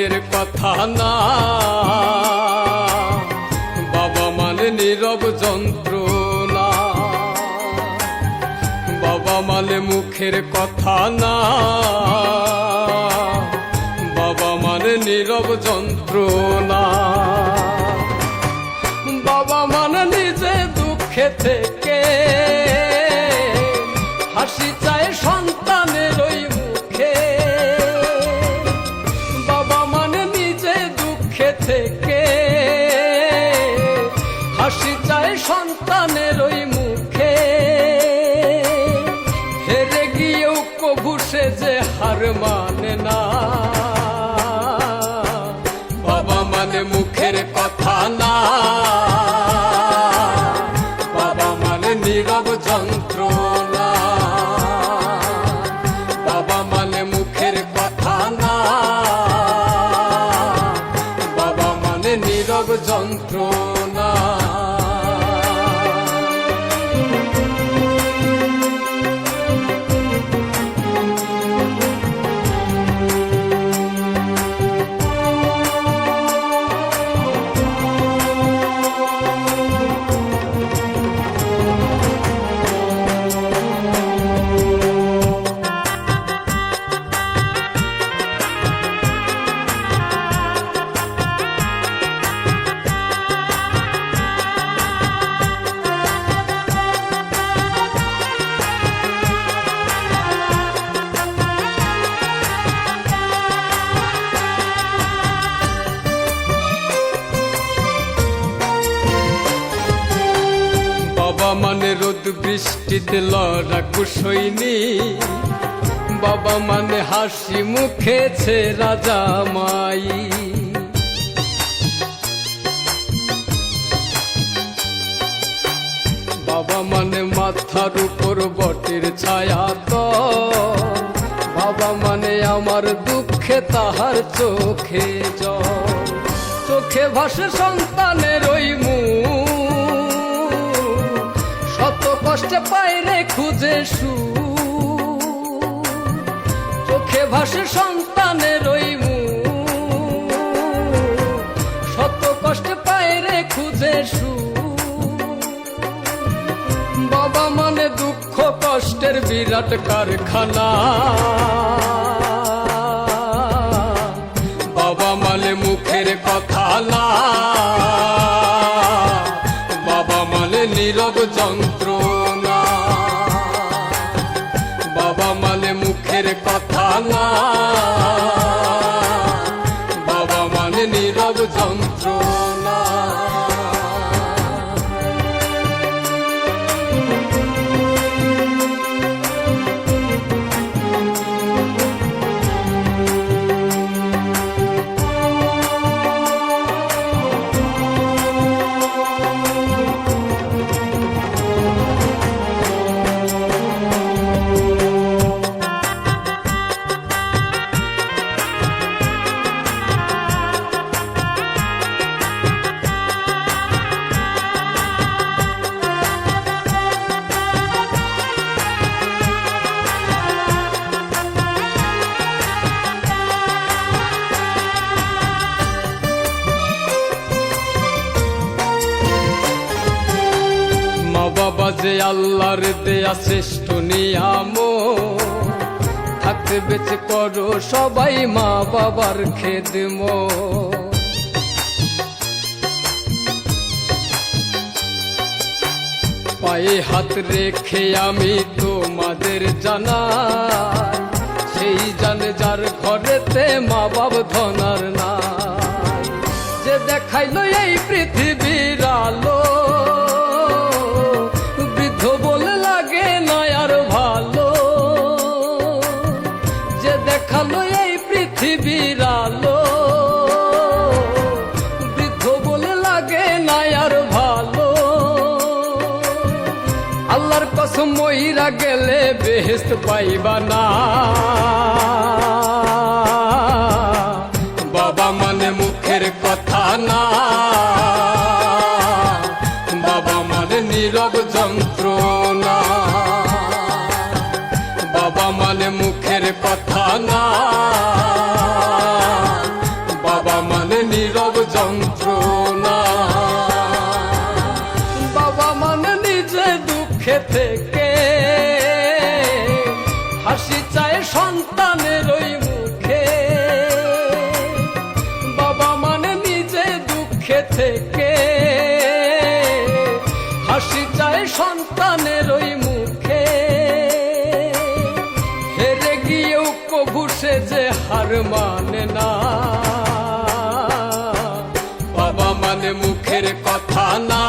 মুখের কথা না, বাবা মানে নীরব যন্ত্রণা। বাবা মানে মুখের কথা না, বাবা মানে নীরব যন্ত্রণা। বাবা মানে নিজে দুঃখে থেকে হাসি চায় সন্তানের ওই মুখে। বাবা মানে নিজে দুঃখে থেকে হাসি চায় সন্তানের ওই মুখে। হেরে গিয়েও কভু সে যে হার মানে না। বাবা মানে মুখের কথা না, বাবা মানে নীরব যন্ত্রণা। বাবা মানে মুখের কথা না, বাবা মানে নীরব যন্ত্রণা। বাবা মানে রোদ বৃষ্টিতে লড়াকু সৈনিক। বাবা মানে হাসি মুখে ছেঁড়া জামাই। বাবা মানে মাথার উপর বটের ছায়া তো। বাবা মানে আমার দুঃখে তাহার চোখে জল। চোখে ভাসে সন্তানের ওই মুখ, শত কষ্টে পাইরে খুঁজে সুখ। চোখে ভাসে সন্তানের ওই মুখ, শত কষ্টে পাইরে খুঁজে সুখ। বাবা মানে দুঃখ কষ্টের বিরাট কারখানা। বাবা মানে মুখের কথা না, বাবা মানে নীরব যন্ত্রণা। বাবা মানে মুখের কথা না, বাবা মানে নীরব যন্ত্রণা। বাবা যে আল্লাহর দেয়া শ্রেষ্ঠ নিয়ামত। থাকতে বেঁচে করো সবাই মা বাবার খেদমত। পায়ে হাত রেখে আমি তোমাদের জানাই, সেই জানে যার ঘরেতে মা বাপ ধনার নাই। যে দেখাইলো এই পৃথিবীর আলো, বৃদ্ধ বলে লাগে না আর ভালো। যে দেখালো এই পৃথিবীর আলো, বৃদ্ধ বলে লাগে না আর ভালো। আল্লাহর কসম মইরা গেলে বেহেশত পাইবা না। বাবা মানে মুখের কথা না, বাবা মানে নীরব যন্ত্রণা। বাবা মানে মুখের কথা না, সন্তানের ওই মুখে, বাবা মানে নিজে দুঃখে থেকে হাসি চায় সন্তানের ওই মুখে। হেরে গিয়েও কভু সে যে হার মানে না, বাবা মানে মুখের কথা না।